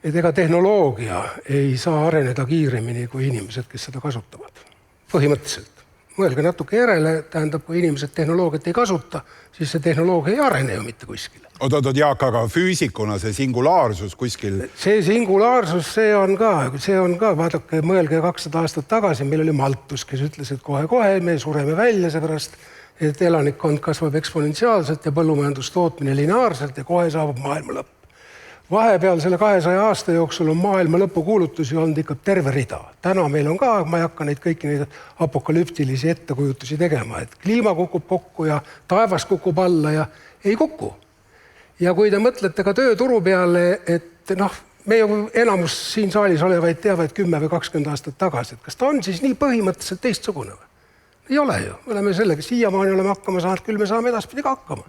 et ega tehnoloogia ei saa areneda kiiremini kui inimesed, kes seda kasutavad. Põhimõtteliselt. Mõelge natuke järele, tähendab, kui inimesed tehnoloogiat ei kasuta, siis see tehnoloogia ei arene ju mitte kuskile. Oot, Jaak, aga füüsikuna see singulaarsus kuskil... See singulaarsus, see on ka, vaadake, mõelge 200 aastat tagasi, meil oli Malthus, kes ütles, et kohe-kohe me sureme välja seepärast, et elanikkond kasvab eksponentsiaalselt ja põllumajandustootmine lineaarselt ja kohe saabub maailma lõpp. Vahepeal selle 200 aasta jooksul on maailma lõpukuulutusi olnud ikka terve rida. Täna meil on ka, ma ei hakka kõiki neid apokalüptilisi ettekujutusi tegema, et kliima kukub kokku ja taevas kukub alla ja ei kuku. Ja kui te mõtlete ka tööturu peale, et me ju enamus siin saalis olevaid teavad 10 või 20 aastat tagasi, et kas ta on siis nii põhimõtteliselt teistsugune või? Ei ole ju. Me oleme sellega siiamaani oleme hakkama saanud, küll me saame edaspidi ka hakkama.